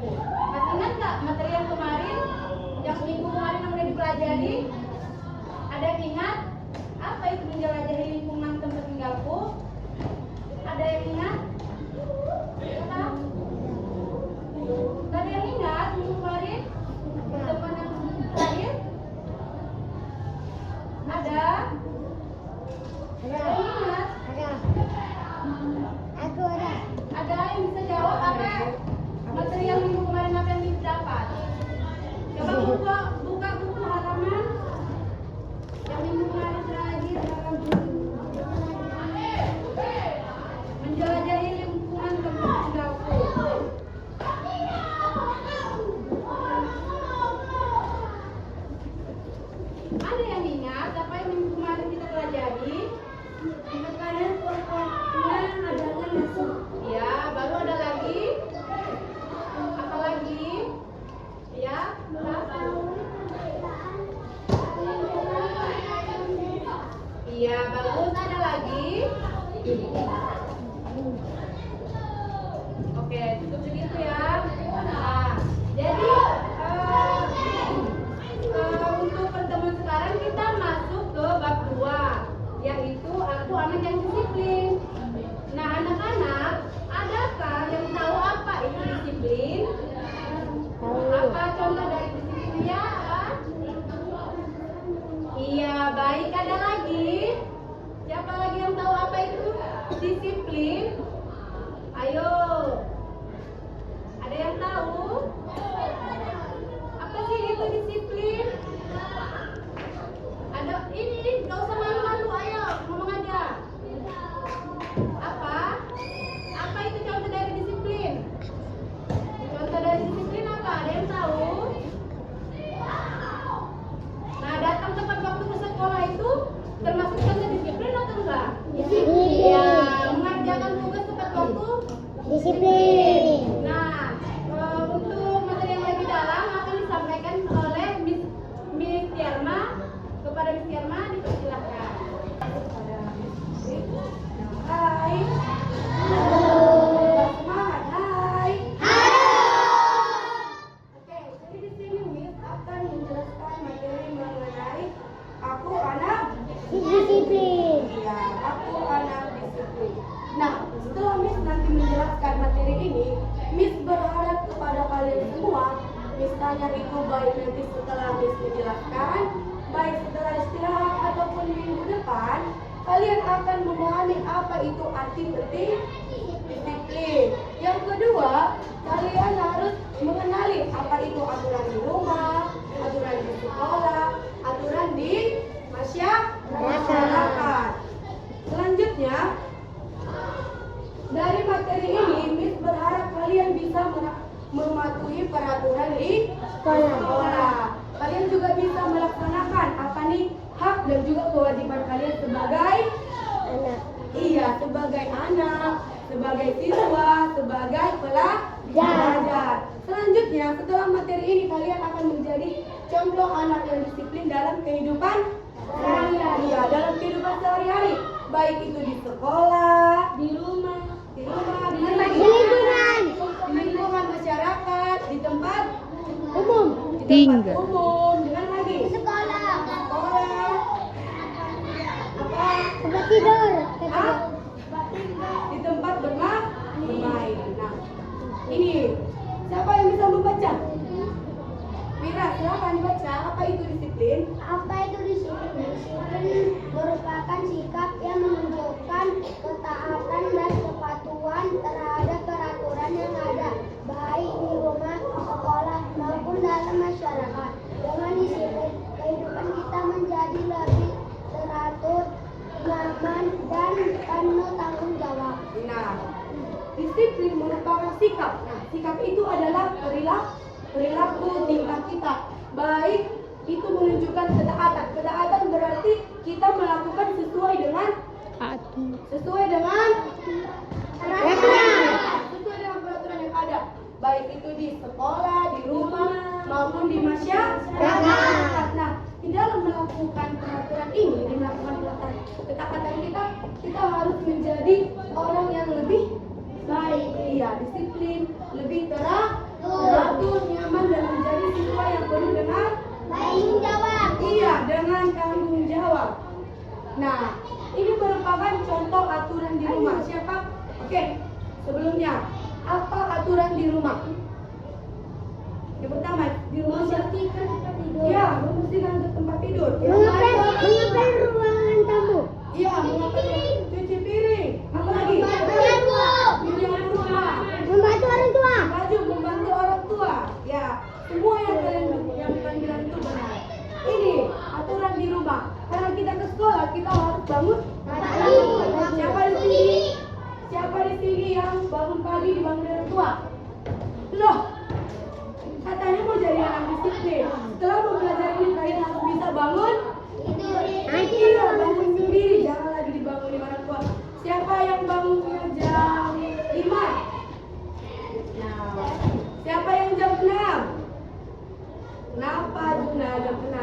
tinggalku. Masih ingat nggak materi yang kemarin, yang minggu kemarin yang udah dipelajari? Ada yang ingat? Apa itu menjelajahi lingkungan tempat tinggalku? Ada yang ingat? Apa? Ada yang ingat minggu kemarin? Teman yang terakhir? Ada? Ada yang ingat? Aku ada. Ada yang bisa jawab apa? Materi yang minggu kemarin apa yang didapat? Coba buka buku halaman yang minggu kemarin terakhir menjelajahi lingkungan tempat tinggalku. Ada yang ingat apa yang minggu kemarin kita pelajari? Makanan pokoknya adalah nasi. Ya, baru ada lagi. Apa lagi? Ya, iya, bagus. Ada lagi? Oke, cukup segitu ya. Nah, jadi untuk pertemuan sekarang kita masuk ke bab 2, yaitu aku anak yang disiplin. Nah, anak-anak, adakah yang tahu apa itu disiplin? Apa contoh dari disiplinnya? Apa? Iya, baik. Ada lagi? Siapa lagi yang tahu apa itu disiplin? Ayo. Ada yang tahu? Apa sih itu disiplin? Ada ini, nggak usah malu-malu, ayo ngomong aja. Apa? Apa itu contoh dari disiplin? Contoh dari disiplin apa? Ada yang tahu? Nah, datang tepat waktu ke sekolah itu termasuk contoh disiplin atau enggak? Disiplin. Ya, mengerjakan tugas tepat waktu Disiplin. Nah, untuk materi yang lebih dalam akan disampaikan oleh Miss Tiarma. Kepada Miss Tiarma dipersilahkan. Hai. Semangat. Hai. Oke, jadi di sini Miss akan menjelaskan materi mengenai aku anak Disiplin. Iya, aku anak disiplin. Nah, setelah Miss nanti menjelaskan materi ini, Miss berharap kepada kalian semua, misalnya itu baik nanti setelah Miss menjelaskan, baik setelah istirahat ataupun minggu depan, kalian akan memahami apa itu arti penting disiplin. Yang kedua, kalian harus mengenali apa itu aturan di rumah, aturan di sekolah, aturan di masyarakat. Selanjutnya, dari materi ini, Miss berharap kalian bisa mematuhi peraturan di sekolah. Kalian juga bisa melaksanakan apa nih hak dan juga kewajiban kalian sebagai Anak. iya, sebagai anak, sebagai siswa, sebagai pelajar. Selanjutnya, setelah materi ini kalian akan menjadi contoh anak yang disiplin dalam kehidupan sehari-hari. Iya, dalam kehidupan sehari-hari, baik itu di sekolah, di rumah, di lingkungan masyarakat, di tempat Umum. tinggal, dengan lagi Sekolah. apa? Tempat tidur. Ah, di tempat bermain. Nah, ini siapa yang bisa membaca? Mira, silakan baca. Apa itu disiplin? Apa itu disiplin? Disiplin merupakan sikap yang menunjukkan ketaatan dan kepatuhan terhadap peraturan yang ada, baik di rumah, sekolah, maupun dalam masyarakat. Dengan disiplin, kehidupan kita menjadi lebih teratur, nyaman, dan penuh tanggung jawab. Nah, disiplin merupakan sikap. Nah, sikap itu adalah perilaku tingkah kita. Baik itu menunjukkan ketaatan. Ketaatan berarti kita melakukan sesuai dengan peraturan yang ada. Baik itu di sekolah, di rumah, maupun di masyarakat. Nah, di dalam melakukan peraturan ini, di melakukan ketaatan kita harus menjadi orang yang lebih baik. Iya, disiplin, lebih teratur. Nah, ini merupakan contoh aturan di rumah. Siapa? Oke, sebelumnya, apa aturan di rumah? Yang pertama, di rumah Membersihkan tempat tidur. ya, membersihkan tempat tidur. Mengepel ruangan tamu. Iya, cuci piring. Apa lagi? Menyapu rumah. Membantu orang tua. Baju membantu orang tua. Ya, semua yang kalian bilang itu benar. Ini aturan di rumah. Karena kita ke sekolah, kita harus bangun pagi. Siapa di sini? Siapa di sini yang bangun pagi dibangun orang tua? Loh, katanya mau jadi anak disiplin. Setelah mempelajari ini kalian harus bisa bangun. Iya, bangun sendiri, jangan lagi dibangunin orang tua. Siapa yang bangunnya jam 5? Nah, siapa yang jam 6? Kenapa Juna jam 6?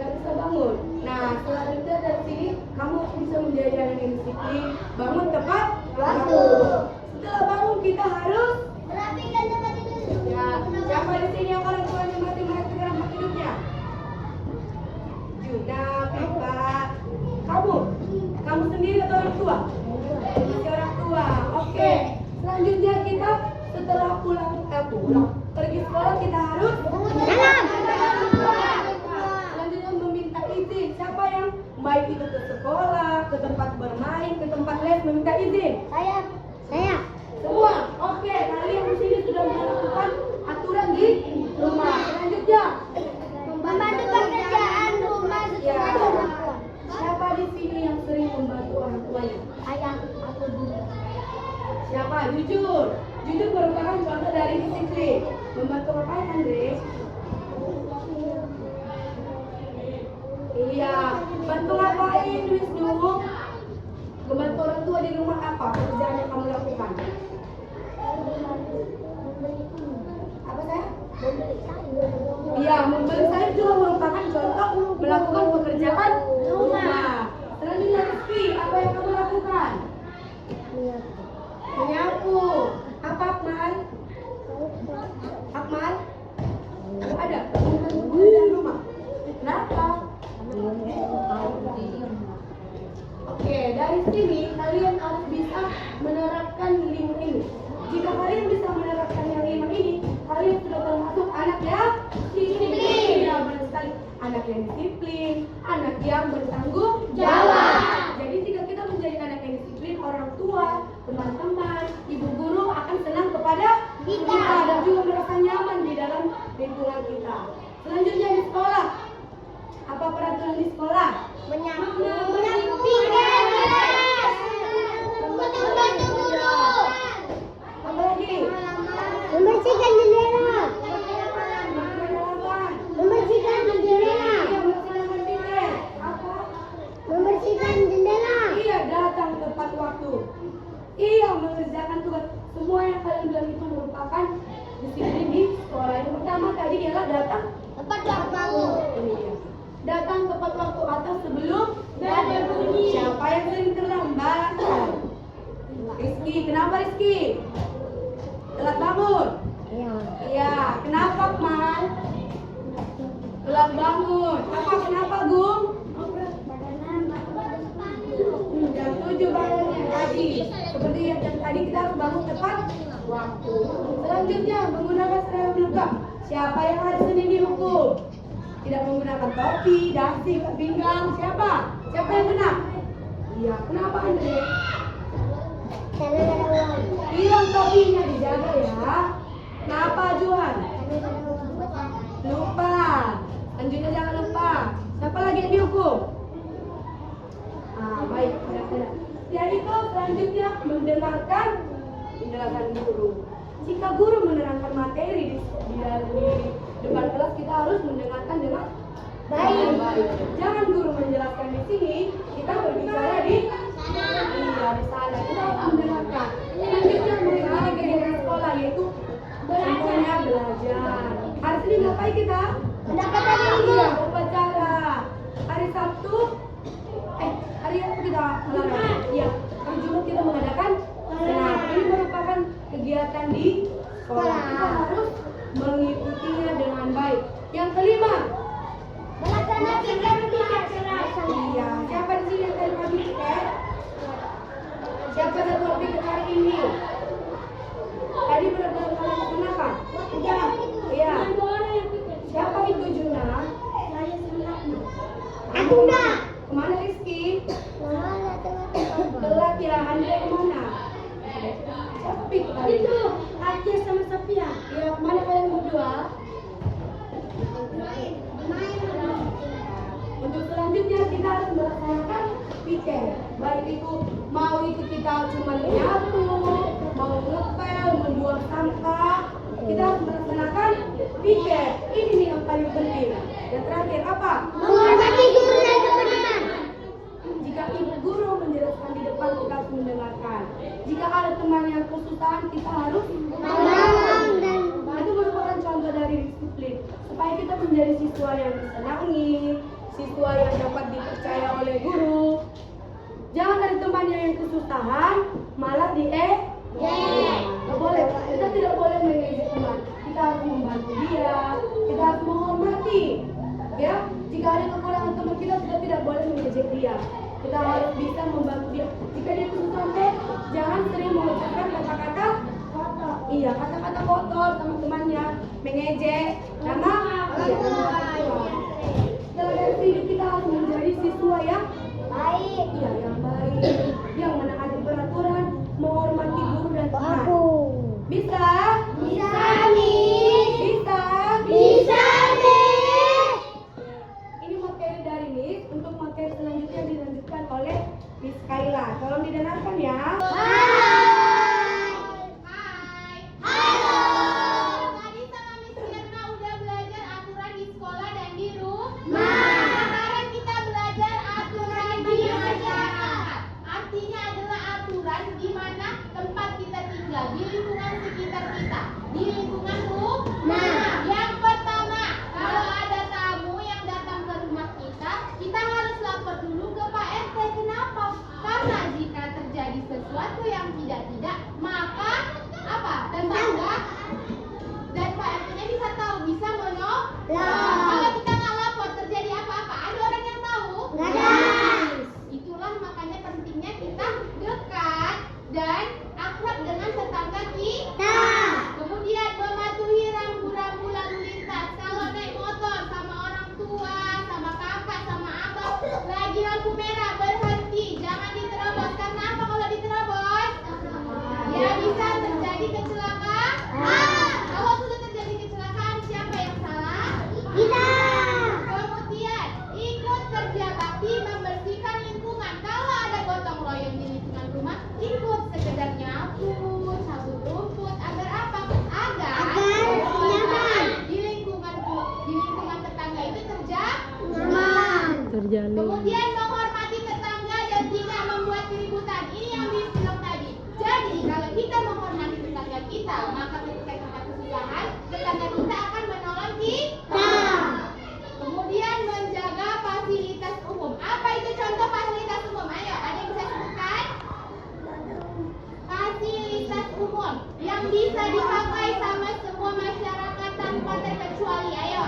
Gak bisa bangun. Nah, selanjutnya dari sini kamu bisa menjadi anak yang disiplin, bangun tepat waktu. Setelah bangun kita harus Merapikan tempat tidur. ya. Siapa di sini yang orang tuanya mati merapikan tempat tidurnya? Juna, Pipa, kamu sendiri atau orang tua? Masih orang tua. Oke. Selanjutnya kita setelah pulang pergi sekolah kita harus selanjutnya meminta izin. Siapa yang baik itu ke sekolah, ke tempat bermain, ke tempat les meminta izin? Saya. Semua. Oke, kalian di sini sudah melakukan aturan di rumah. Selanjutnya Membantu pekerjaan rumah ya. sesuai kemampuan. Siapa di sini yang sering membantu orang tuanya? Ayah, aku dulu. Siapa? Jujur. Jujur merupakan contoh dari disiplin. Membantu ngapain, Andre? Iya. Bantu ngapain, Wisnu? Membantu orang tua di rumah apa? Pekerjaan yang kamu lakukan? Apa saya? Iya, membeli sayur juga merupakan contoh melakukan pekerjaan rumah. Selanjutnya Rizky, apa yang kamu lakukan? Menyapu. Apa Akmal? Akmal? Ada? Pekerjaan rumah. Kenapa? Oke, dari sini kalian harus bisa menerapkan 5 ini. Jika kalian bisa menerapkan yang 5 ini, kalian sudah termasuk anak yang disiplin. Ya, benar sekali. Anak yang disiplin, anak yang bertanggung jawab. Jadi jika kita menjadi anak yang disiplin, orang tua, teman-teman, ibu guru akan senang kepada kita dan juga merasa nyaman di dalam lingkungan kita. Selanjutnya di sekolah. Apa peraturan di sekolah? Merapikan kelas. Membantu guru. Apa lagi? Membersihkan jendela. Membersihkan jendela. Apa? Membersihkan jendela. Iya, datang tepat waktu. Iya, mengerjakan tugas. Semua yang kalian bilang itu merupakan disiplin di sekolah. Yang pertama tadi ialah datang Tepat waktu. ini dia. Datang tepat waktu atau sebelum dan berbunyi. Siapa yang sering terlambat? Rizky, kenapa Rizky? Telat bangun. Iya, kenapa Akmal? Telat bangun. Apa kenapa Gung? Jam 7 bangunnya tadi. Seperti yang tadi kita harus bangun tepat waktu. Selanjutnya menggunakan seragam lengkap. Siapa yang hari Senin dihukum? Tidak menggunakan topi, dasi, pinggang. Siapa? Siapa yang kena? Iya, kenapa Andre? Karena ada uang. Hilang topinya dijaga ya. Kenapa Juhan? Lupa. Selanjutnya jangan lupa. Siapa lagi yang dihukum? Baik, tidak. Jadi itu selanjutnya mendengarkan penjelasan guru. Jika guru menerangkan materi di depan kelas, kita harus mendengarkan dengan baik. Jangan guru menjelaskan di sini, kita berbicara di sana. Kita harus mendengarkan. Selanjutnya mengikuti kegiatan sekolah, yaitu contohnya belajar. Hari ini ngapain kita? Pendapatan guru. Iya, upacara. Hari Sabtu, hari apa kita olahraga? Iya, hari Jumat kita mengadakan senam. Ini merupakan kegiatan di sekolah. Kita harus mengikutinya dengan baik. Yang kelima, Melaksanakan Iya, siapa di sini yang tadi pagi piket? Siapa satu piket hari ini? Tadi berapa kalian kenapa? Iya. Siapa itu Juna? Atuna. Kemana Rizky? Mana teman-teman? Telat ya, Andre kemana? Siapa piket hari ini? Aceh sama Sophia. Iya, kemana kalian berdua? Untuk selanjutnya kita harus melaksanakan piket. Baik itu mau itu kita cuma menyapu, mau ngepel, membuang sampah, kita harus melaksanakan piket. Ini nih yang paling penting. Yang terakhir apa? Menghormati guru dan teman-teman. Jika ibu guru menjelaskan di depan kita harus mendengarkan. Jika ada teman yang kesusahan kita harus Menolong dan itu merupakan contoh dari disiplin supaya kita menjadi siswa yang disenangi, siswa yang dapat dipercaya oleh guru. Jangan dari temannya yang kesusahan malah Nggak boleh. Kita tidak boleh mengejek teman. Kita harus membantu dia. Kita harus menghormati. Ya, jika ada kekurangan teman kita tidak boleh mengejek dia. Kita harus bisa membantu dia. Jika dia kesusahan, jangan sering mengucapkan kata-kata kotor. Iya, kata-kata kotor sama temannya, mengejek, karena setelah dari hidup kita harus menjadi siswa yang baik. iya, yang baik, yang menaati peraturan, menghormati guru dan teman. Bisa? Bisa, Miss. Bisa? Bisa, Miss. Ini materi dari Miss. Untuk materi selanjutnya dilanjutkan oleh Miss Kaila. Tolong didengarkan ya. Tadi sama Miss Mirna udah belajar aturan di sekolah dan di rumah. Sekarang kita belajar aturan di masyarakat. Artinya adalah aturan di mana tempat kita tinggal, di lingkungan sekitar kita, di lingkungan rumah. Yang pertama, kalau ada tamu yang datang ke rumah kita harus lapor dulu ke Pak RT. Kenapa? Karena jika terjadi sesuatu yang tidak, maka apa? Tetangga dan Pak RT-nya bisa tahu, bisa menolong. Kalau kita nggak lapor, terjadi apa-apa, ada orang yang tahu? Nggak ada. Itulah makanya pentingnya kita dekat dan akrab dengan tetangga kita. Kemudian mematuhi rambu-rambu lalu lintas. Kalau naik motor sama orang tua, sama kakak, sama abang, lagi lampu merah, berhenti, jangan diterobos. Karena apa kalau diterobos? Ya bisa terjadi kecelakaan. Kalau sudah terjadi kecelakaan, siapa yang salah? Kita. Kemudian ikut kerja bakti membersihkan lingkungan. Kalau ada gotong royong di lingkungan rumah, ikut sekedar nyapu, cabut rumput. Agar apa? Agar nyaman. di lingkungan tetangga itu Nyaman. Kemudian menghormati tetangga dan tidak membuat keributan. Ini yang dibilang tadi. Jadi kalau kita menghormati tetangga kita, maka ketika kita kesusahan, tetangga kita akan menolong kita. Kemudian menjaga fasilitas umum. Apa itu contoh fasilitas umum? Ayo, ada yang bisa sebutkan? Fasilitas umum yang bisa dipakai sama semua masyarakat tanpa terkecuali. Ayo.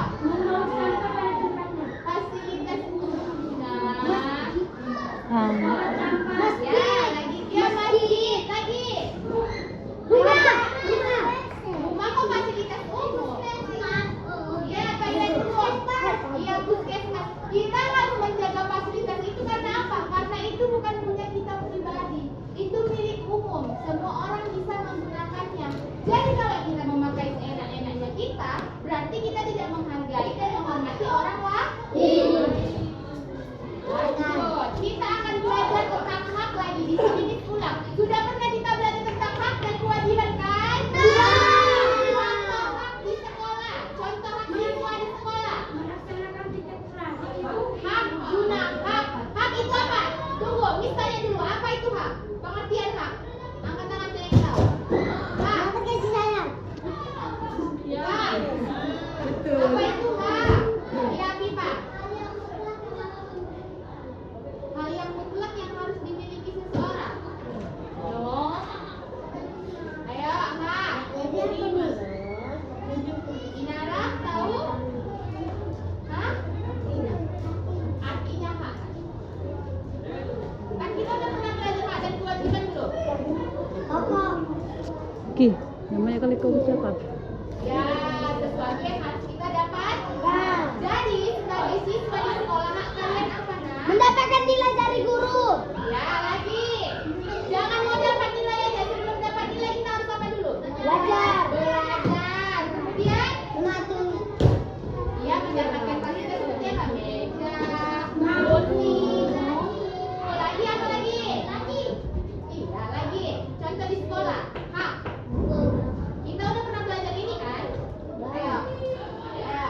Fasilitas umum. Ya, lagi dia masjid lagi. Rumah kok fasilitas umum? Ya, toilet umum. Iya, puskesmas. Kita harus menjaga fasilitas itu karena apa? Karena itu bukan punya kita pribadi. Itu milik umum. Semua orang bisa menggunakannya. Jadi kalau kita memakai seenak-enaknya kita, berarti kita tidak menghargai dan menghormati orang lain. Lanjut, kita akan belajar tentang hak lagi di sini ulang. Sudah pernah kita belajar tentang hak dan kewajiban kan? Contoh hak di sekolah, contoh hak siswa di sekolah. Hak guna hak itu apa? Tunggu, misalnya dulu apa itu hak? Pengertian hak. Angkat tangan saya yang tahu. Hak. Hak. Betul. Apa itu hak? Ya, Pipa. Hal yang mutlak yang harus dimiliki seseorang. Ki, namanya kali kau siapa? Ya, sesuatu yang harus kita dapatkan. Jadi, sebagai siswa di sekolah, hak kalian apa, nak? Mendapatkan nilai dari guru. Ya, lagi. Jangan mau dapat nilai aja. Sebelum dapat nilai, kita harus apa dulu? Belajar. Belajar. Kemudian, Mengatur. ya, mendapatkan fasilitas seperti apa? Meja, kursi, lagi apa lagi? Iya, lagi. Contoh di sekolah. Hak. Kita udah pernah belajar ini kan? Ayo. Ya,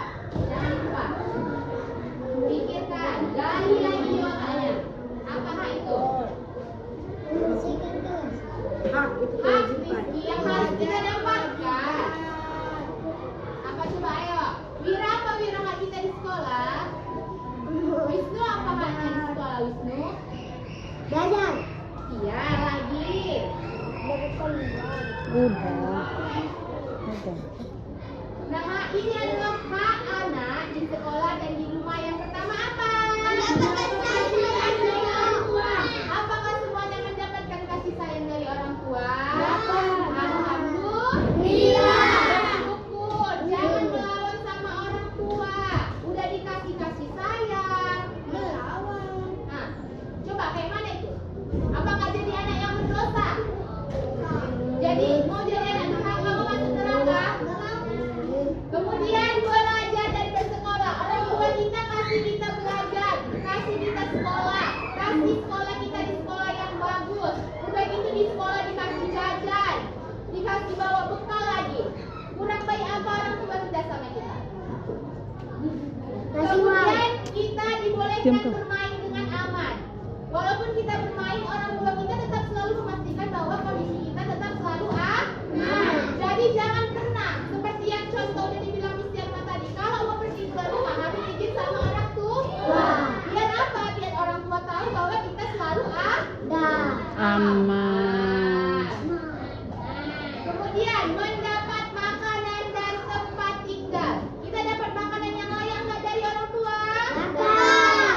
jangan lupa. Pikirkan, gali lagi di otaknya. Apa hak itu? Hak itu Hak kewajiban. yang harus kita dapatkan. Apa coba ayo? Wira apa Wira hak kita di sekolah? Wisnu apa haknya di sekolah Wisnu? Belajar. Iya, lagi. Udah. Nah, ini adalah hak anak di sekolah dan di rumah. Yang pertama apa? Apakah semuanya mendapatkan kasih sayang dari orang tua? Alhamdulillah. Syukur. Jangan melawan sama orang tua. Udah dikasih kasih sayang, melawan. Nah, coba kayak mana itu? Apakah jadi anak yang berdosa? Jadi mau jadi anak durhaka mau masuk neraka? Kemudian belajar dan bersekolah. Orang tua kita kasih kita belajar, kasih kita sekolah, kasih sekolah kita di sekolah yang bagus. Udah gitu di sekolah dikasih jajan, dikasih bawa bekal lagi. Kurang baik apa orang tua sudah sama kita? Kemudian kita dibolehkan bermain dengan aman. Walaupun kita bermain, orang tua kita tetap selalu memastikan bahwa kondisi kita tetap selalu aman. Jadi jangan pernah seperti yang contoh yang dibilang Miss Yarma tadi, kalau mau pergi keluar rumah harus izin sama orang tua. Biar apa? Biar orang tua tahu bahwa kita selalu Aman. Kemudian mendapat makanan dan tempat tinggal. Kita dapat makanan yang layak nggak dari orang tua?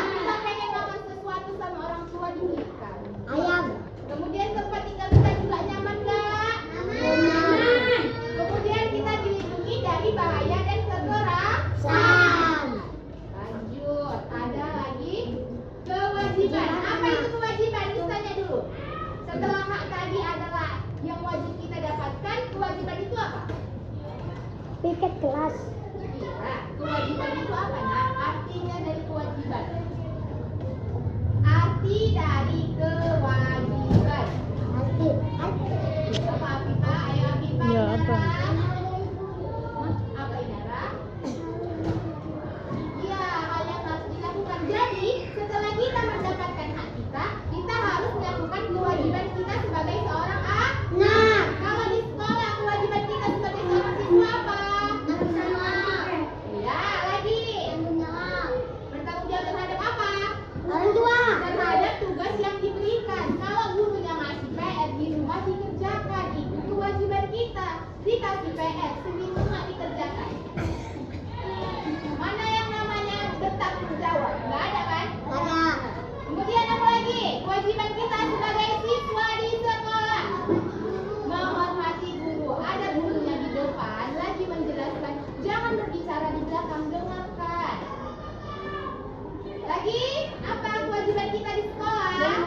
Kita pengen makan sesuatu sama orang tua diberikan. Ayam. Kemudian tempat tinggal kita juga nyaman nggak? Nyaman. Kemudian kita dilindungi dari bahaya dan kekerasan. Lanjut, ada lagi kewajiban. Apa itu kewajiban? Tanya dulu. Setelah hak tadi adalah yang wajib kita dapatkan, kewajiban itu apa? Piket kelas. Iya, kewajiban itu apa, nak? Artinya dari kewajiban. Arti dari kewajiban. Arti. Apa Afifa? Ayo Afifa. Ya, apa? Apa Inara? Iya, hal yang harus dilakukan. Jadi, setelah kita mendapatkan hak kita, kita harus melakukan kewajiban kita sebagai seorang anak. Kalau di sekolah, kewajiban kita sebagai seorang siswa apa? Iya, lagi. Bertanggung jawab terhadap apa? Orang tua. Terhadap tugas yang diberikan. Kalau gurunya ngasih PR di rumah dikerjakan, itu kewajiban kita. Dikasih PR, seminggu nggak dikerjakan. Mana yang namanya bertanggung jawab? Nggak ada kan? Ada. Kemudian apa lagi? Kewajiban kita sebagai siswa di sekolah. Menghormati guru. Ada gurunya di depan lagi menjelaskan. Jangan berbicara di belakang, dengarkan. Lagi, apa kewajiban kita di sekolah?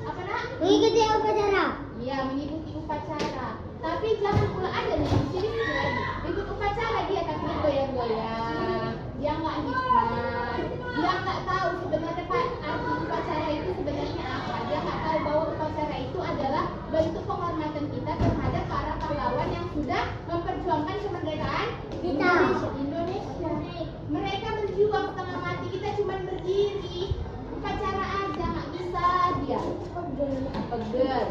Apa nak? Mengikuti upacara. Iya, mengikuti upacara. Tapi jangan pula ada nih di sini lagi. Ikut upacara dia tapi goyang-goyang. Dia nggak hikmat. Dia nggak tahu sebenarnya Pak arti upacara itu sebenarnya apa. Dia nggak tahu bahwa upacara itu adalah bentuk penghormatan kita terhadap para pahlawan yang sudah memperjuangkan kemerdekaan Indonesia. Mereka berjuang setengah mati, kita cuma berdiri. Upacara aja nggak bisa dia. Pegel.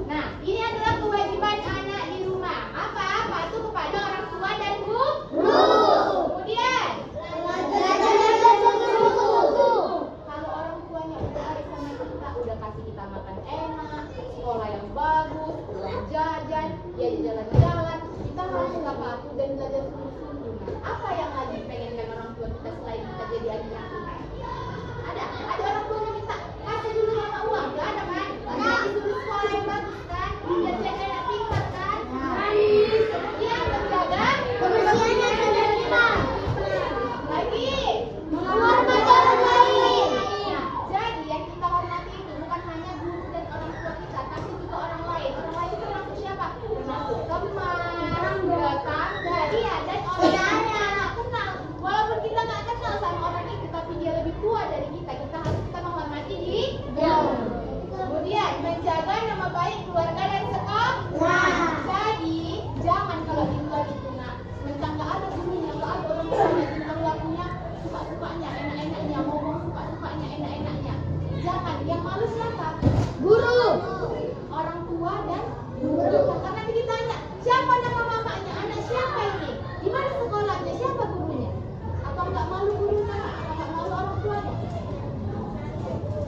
Nah, ini adalah kewajiban anak di rumah. Apa? Patuh kepada orang tua dan guru. Kemudian, kalau orang tuanya udah baik sama kita, udah kasih kita makan enak, sekolah yang bagus, uang jajan, ya jalan-jalan, kita harus nggak patuh dan belajar sungguh-sungguh. Apa yang lagi pengenkan orang tua kita selain kita jadi adik yang pintar? Ada orang tuanya minta kasih dulu sama uang, nggak ada kan? Disuruh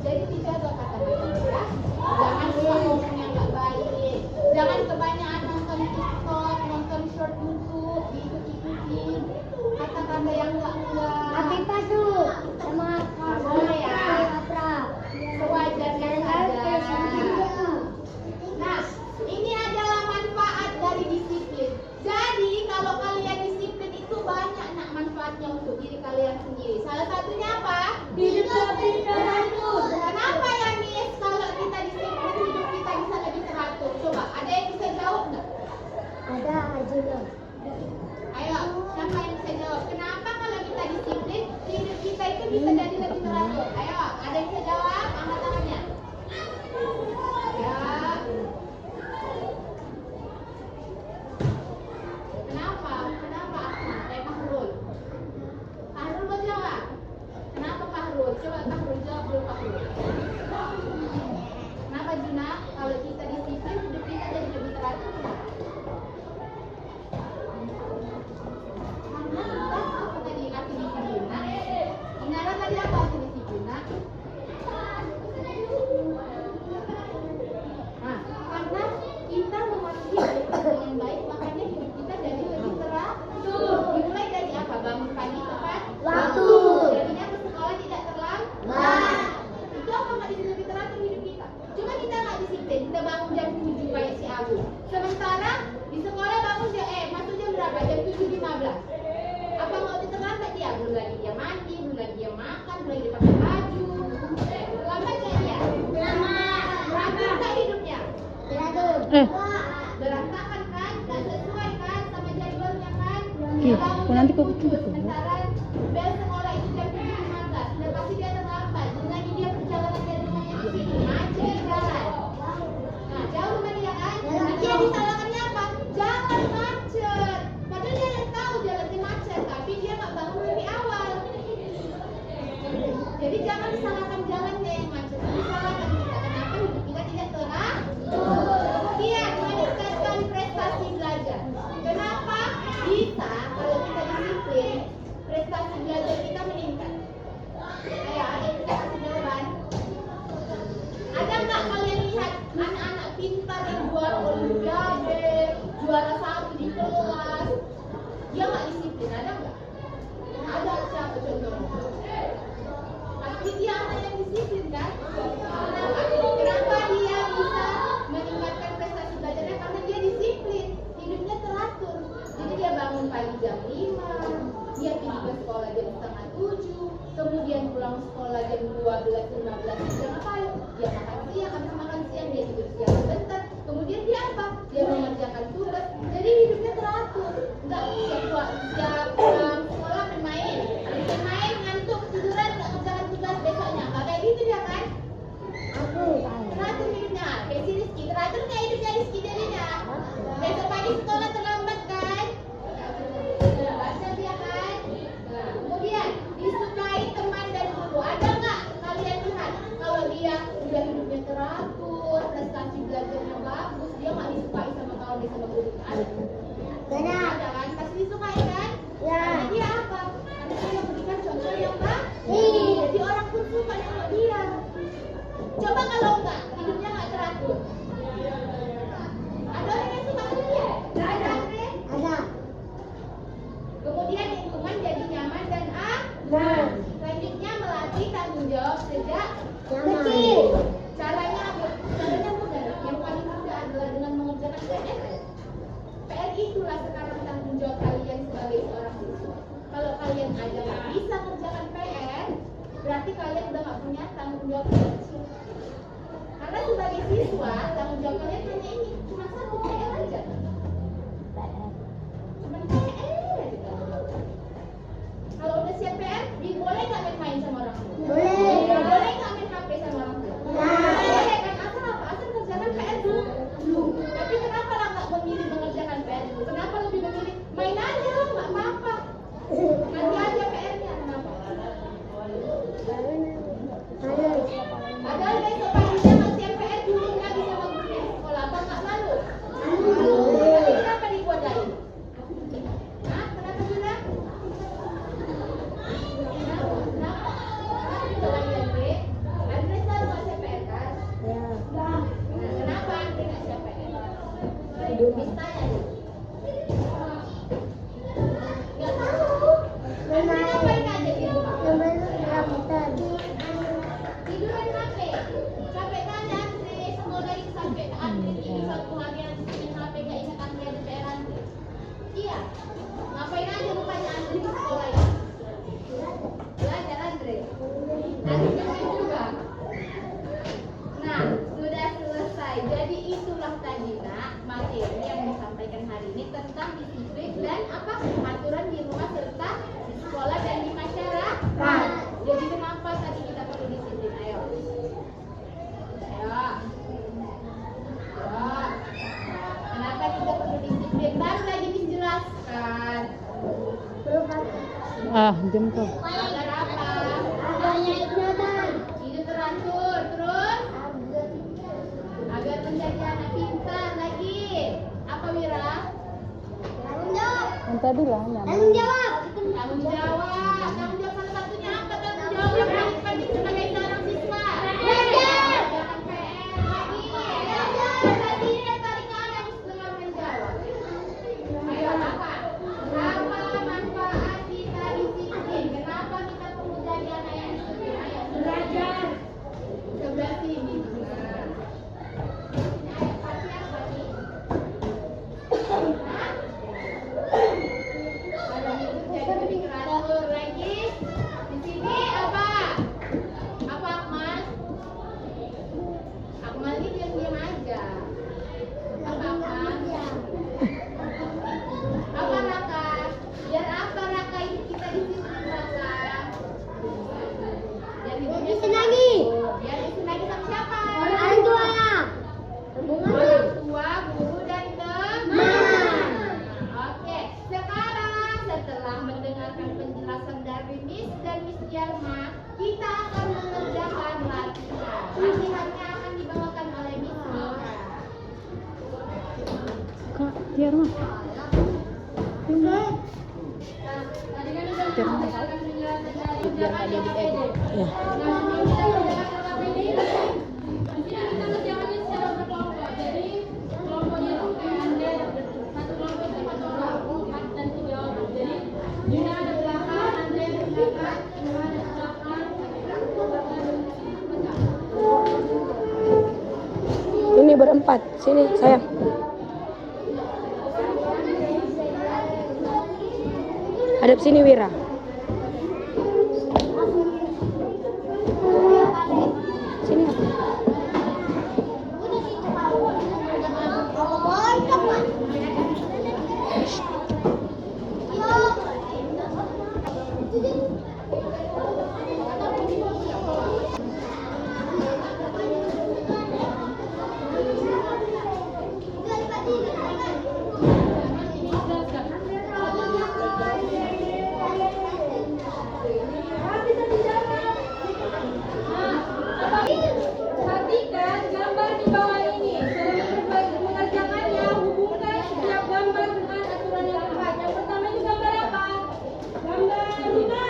Jadi dijaga kata-kata ya. Jangan suka ngomong yang nggak baik. Jangan kebanyakan nonton TikTok, nonton short YouTube, diikut-ikutin kata-kata yang enggak. Afifah tuh sama Boleh ya. Afra. Sewajarnya saja. Nah, ini adalah manfaat dari disiplin. Jadi kalau kalian disiplin itu banyak nak manfaatnya untuk diri kalian sendiri. Salah satunya apa? Hidup lebih teratur. Kenapa ya Miss? Kalau kita disiplin hidup kita bisa lebih teratur. Coba ada yang bisa jawab nggak? Ada Ajuna. Ayo, siapa yang bisa jawab? Kenapa kalau kita disiplin hidup kita itu bisa jadi lebih teratur? Ayo, ada yang bisa jawab? Angkat tangannya. Ya. Kenapa? Kenapa aku? Fahrul. Fahrul mau jawab? Kenapa Fahrul? Coba Fahrul jawab dulu Fahrul. Kenapa Juna? Kalau kita disiplin hidup kita jadi lebih teratur. Karena kita apa tadi arti disiplin? Inara tadi apa arti disiplin? Nah, karena kita mematuhi hidup yang baik, makanya hidup kita jadi lebih teratur. Dimulai dari apa? Bangun pagi tepat Waktu. jadinya ke sekolah tidak terlambat. Itu apa nggak jadi lebih teratur hidup kita? Cuma kita nggak disiplin, kita bangun jam 7 kayak si Abu. Sementara di sekolah bangun masuk jam berapa? Jam 7.15. Apa nggak lebih terlambat dia? Belum lagi dia mandi, belum lagi dia makan, belum lagi dia pakai baju. Terlambat nggak dia? Teratur nggak hidupnya? Teratur. Berantakan kan? Nggak sesuai kan sama jadwalnya kan? Iya, Dia bangun nanti jam kau 7, betul. sementara bel sekolah itu jam 7.15. Sudah pasti dia terlambat. Belum lagi dia perjalanan dari rumahnya ke sini, macet di jalan. Nah, jauh rumah dia kan? Nanti yang disalahkannya apa? Jangan macet. Padahal dia yang tahu jalannya macet, tapi dia nggak bangun lebih awal. Jadi jangan disalahkan jalannya yang macet, disalahkan kita. Kenapa hidup kita tidak teratur? Kemudian meningkatkan prestasi belajar. Kenapa? Bisa kalau kita disiplin, prestasi belajar kita meningkat. Ayo, ada yang bisa kasih jawaban? Ada nggak kalian lihat anak-anak pintar yang juara olimpiade, juara 1 di kelas? Dia nggak disiplin, ada nggak? Ada siapa contohnya? Pasti dia anak yang disiplin kan? Kenapa? Kenapa dia bisa meningkatkan prestasi belajarnya? Karena dia disiplin, hidupnya teratur. Jadi dia bangun pagi jam 5, dia pergi ke sekolah jam setengah 7, kemudian pulang sekolah jam 12.15. Dia ngapain? Dia makan siang, habis makan siang dia tidur siang sebentar. Kemudian dia apa? Dia mengerjakan tugas. Jadi hidupnya teratur. Enggak siap pulang sekolah main, ngantuk, tiduran, nggak ngerjakan tugas besoknya. Nggak kayak gitu dia kan? Teratur hidupnya. Kayak si Rizky, teratur nggak hidupnya Rizky jadinya? Besok pagi sekolah terlambat kan? Baca dia kan? Nah, kemudian disukai teman dan guru. Ada nggak kalian lihat kalau dia udah hidupnya teratur, prestasi belajarnya bagus, dia nggak disukai sama kawan dia sama guru? Ada kan? Pasti disukai kan? Karena dia apa? Karena dia memberikan contoh yang baik. Jadi orang pun suka nengok dia. Coba kalau enggak, hidupnya nggak teratur. Ada orang yang suka sama dia? Nggak ada, Andre? Ada. Kemudian lingkungan jadi nyaman dan selanjutnya melatih tanggung jawab sejak Kecil. caranya mudah. Yang paling mudah adalah dengan mengerjakan PR. PR itulah sekarang tanggung jawab kalian sebagai seorang siswa. Kalau kalian aja nggak bisa mengerjakan PR, berarti kalian udah nggak punya tanggung jawab yang kecil. Karena sebagai siswa, tanggung jawab kalian hanya ini, cuma satu PR aja. Cuma PR aja. Kalau udah siap PR, boleh nggak main-main sama orang tua? Boleh. Boleh nggak main HP sama orang tua? Boleh kan? Asal apa? Asal kerjakan PR dulu. Tapi kenapa lah nggak memilih mengerjakan PR dulu? Kenapa lebih memilih main aja? Nggak apa-apa. Nanti aja PR-nya. Kenapa? Padahal besok paginya masih PR dulu nggak bisa Jam kau. Agar apa? Adanya ingatan. Hidup teratur. Terus? Agar menjadi anak pintar lagi. Apa Wira? Tanggung jawab. Yang tadi lah Tanggung nyaman. jawab. Tanggung jawab. Tanggung jawab salah satunya apa? Tanggung jawab yang paling penting sebagai seorang siswa. Belajar. Jangan PR lagi. Tadi yang paling ada dengan menjawab. Ayo apa? Apa manfaat kita disiplin? Kenapa kita perlu jadi anak yang disiplin? Ayo belajar. Sebelah sini. Ayo pasti apa nih? Ada hidup jadi lebih teratur lagi. Di sini apa? Apa Akmal? Akmal ini diam-diam aja. Apa Akmal? Apa Raka? Biar apa Raka ini kita disiplin Raka? Biar hidupnya Disenangi. Biar disenangi sama siapa? Orang tua. Orang tua, guru dan teman. Oke, sekarang setelah mendengarkan penjelasan dari Miss dan Miss Yarma, kita akan mengerjakan latihan. Latihannya akan dibawakan oleh Miss Mika. Kak, biar mah. Tadi kan udah mendengarkan penjelasan dari Biar nggak jadi edit. Ya. Nah, ini kita mengerjakan APD. Di sini kita ngerjakannya secara berkelompok. Jadi kelompoknya itu kayak ada satu kelompok itu 4 orang, 4 dan 3 orang. Jadi Dina ada belakang, Andre ada belakang, Dina ada belakang. Ini berempat. Sini, sayang. Hadap sini, Wira. Sini. Perhatikan gambar di bawah ini. Cara mengerjakannya, hubungkan setiap gambar dengan aturan yang tepat. Yang pertama itu gambar apa? Gambar bunga.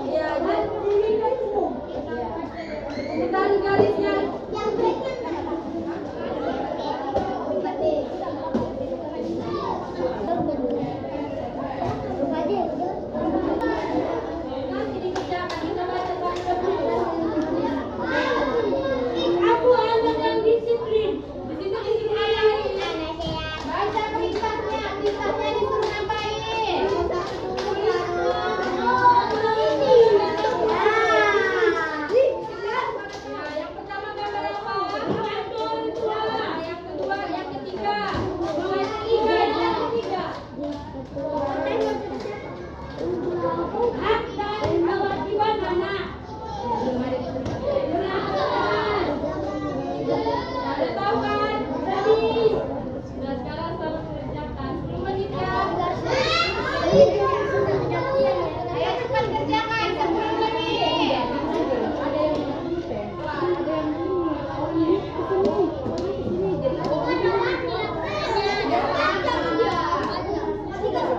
Ya, dan ini kan umum. Ditarik garisnya. Nanti dikerjakan, kita baca dulu. Aku anak yang disiplin. Di situ baca perintahnya. Perintahnya disuruh ngapain? Ya, yang pertama gambar apa? Orang tua. Yang kedua, yang ketiga. Yang ketiga, yang ketiga. Hak dan kewajiban anak. Ada tahu kan? Tadi. Nah, sekarang selalu kerjakan. 10 menit ya. Ayo cepat kerjakan 10 menit. Ada yang Ayo kerjakan. Ada 3.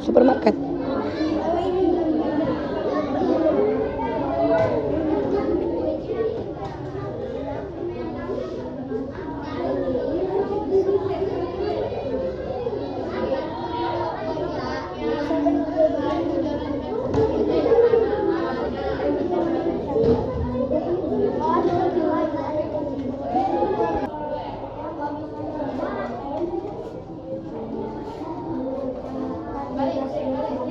Supermarket. Balik.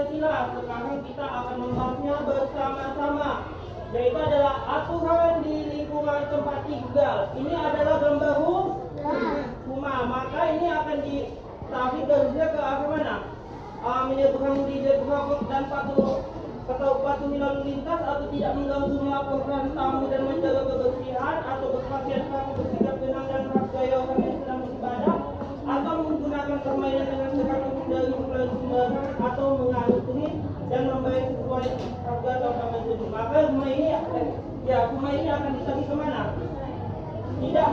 Pancasila. Sekarang kita akan membahasnya bersama-sama, yaitu adalah aturan di lingkungan tempat tinggal. Ini adalah gambar rumah, maka ini akan ditarik garisnya ke arah mana? Menyeberang di zebra dan patuhi lalu lintas atau tidak mengganggu, melaporkan tamu dan menjaga kebersihan, atau berpakaian kaku, bersikap tenang dan gaya orang yang sedang beribadah, atau menggunakan permainan dengan sekat untuk dari sumber, atau mengatur dan membayar sesuai harga atau kamar tersebut. Maka rumah ini akan ditarik kemana? Tidak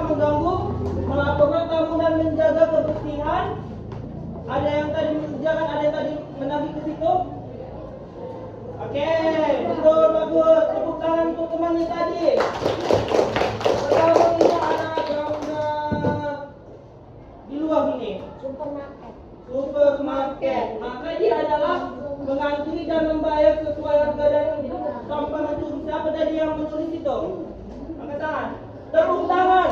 mengganggu, melaporkan tamu dan menjaga kebersihan. Ada yang tadi mengerjakan, ada yang tadi menagih ke situ. Oke, betul, bagus. Tepuk tangan untuk temannya tadi. Pertama ini ada gambar di luar ini. Supermarket. Maka dia adalah mengantri dan membayar sesuai harga dan tanpa mencuri. Siapa tadi yang menulis itu? Angkat tangan. Tepuk tangan.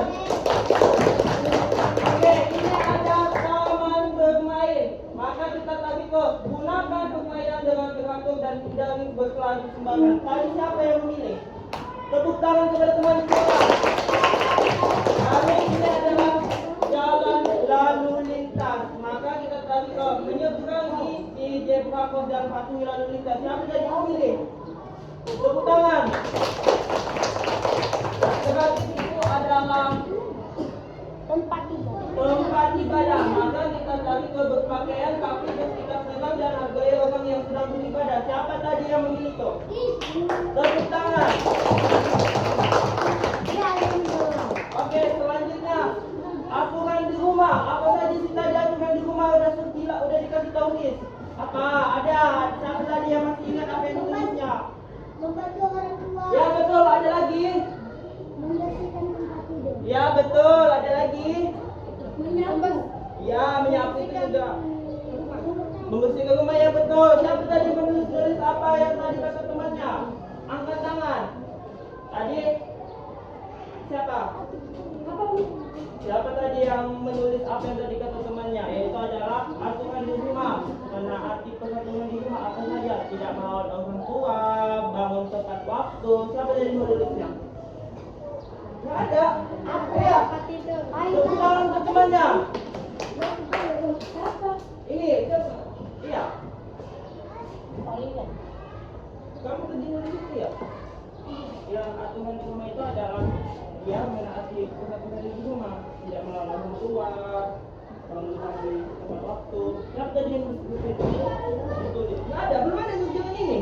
Oke, ini ada taman bermain. Maka kita tadi gunakan permainan dengan teratur dan hindari berkelari sembarangan. Tadi siapa yang memilih? Tepuk tangan kepada teman sekolah. Kami ini adalah jalan lalu lintas. Maka kita tadi menyeberangi di zebra cross dan patuhi lalu lintas. Siapa yang memilih? Tepuk tangan. Berarti itu adalah tempat ibadah. Maka kita cari ke berpakaian tapi bersikap tenang dan hargai orang yang sedang beribadah. Siapa tadi yang memilih itu? Tepuk tangan. Oke, selanjutnya aturan di rumah. Apa saja sih tadi aturan di rumah udah dikasih tahu nih? Apa? Ada. Siapa tadi yang masih ingat apa yang ditulisnya? Membantu orang tua. Ya betul, ada lagi. Membersihkan tempat tidur. Ya betul, ada lagi. Menyapu. Ya, menyapu itu juga. Membersihkan rumah, ya betul. Siapa tadi menulis apa yang tadi kata temannya? Angkat tangan. Tadi siapa? Siapa tadi yang menulis apa yang tadi kata temannya? Yaitu adalah aturan di rumah. Menaati peraturan di rumah apa saja? Tidak melawan orang tua, bangun tepat waktu. Siapa tadi menulisnya? Nggak ada. Apa ya? Tepuk tangan untuk temannya. Ini siapa? Iya. Kamu tadi nulis itu ya? Yang aturan di rumah itu adalah dia menaati peraturan di rumah, tidak melawan orang tua, bangun di tepat waktu. Siapa tadi yang nulis itu? Nggak ada. Belum ada nulisan ini.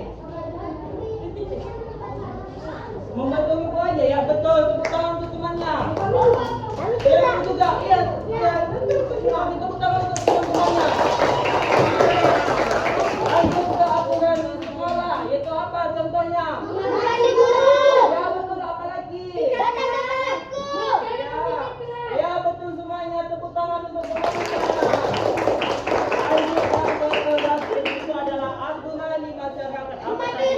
Membantu ibu aja ya, betul. Tepuk tangan untuk temannya. Ya, juga, iya. Tepuk tangan untuk teman-temannya. Lanjut ke aturan di sekolah, yaitu apa contohnya? Ya, betul, apa lagi? Ya, betul semuanya. Tepuk tangan untuk teman-temannya. Lanjut ke itu adalah aturan di masyarakat. Apa tadi?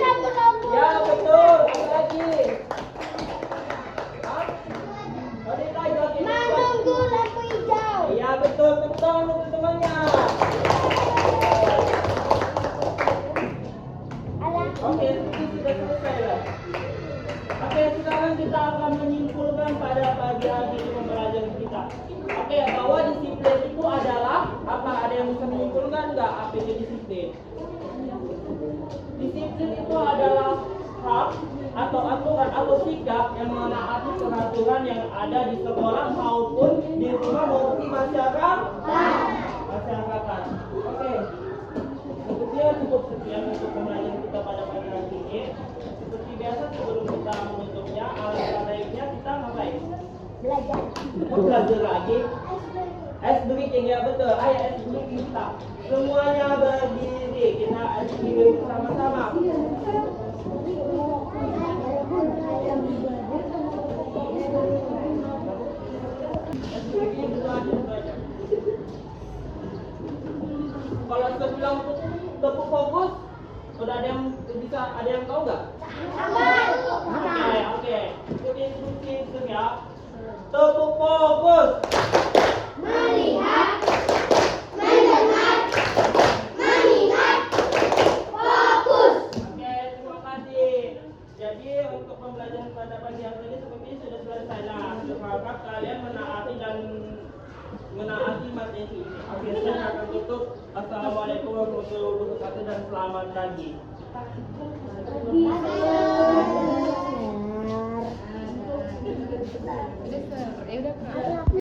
Ya, betul. Apa lagi? Menunggu lampu hijau. Iya betul, tepuk tangan untuk temannya. Oke, itu sudah selesai lah. Oke, sekarang kita akan menyimpulkan pada pagi hari ini pembelajaran kita. Oke, bahwa disiplin itu adalah apa? Ada yang bisa menyimpulkan nggak apa itu disiplin? Disiplin itu adalah hak atau aturan atau sikap yang menaati peraturan yang ada di sekolah maupun di rumah maupun di masyarakat. Oke. Sebetulnya cukup sekian untuk pembelajaran kita pada pagi hari ini. Seperti biasa sebelum kita menutupnya, alangkah baiknya kita ngapain? Belajar lagi. Ice breathing, ya betul. Ayo ice breathing kita. Semuanya berdiri. Kita ice breathing bersama-sama. Kalau saya bilang tepuk fokus, udah ada yang tahu nggak? Oke. Ikuti instruksi itu ya. Tepuk fokus. Melihat, mendengar, akan tutup. Assalamualaikum warahmatullahi wabarakatuh dan selamat pagi. Udah, udah.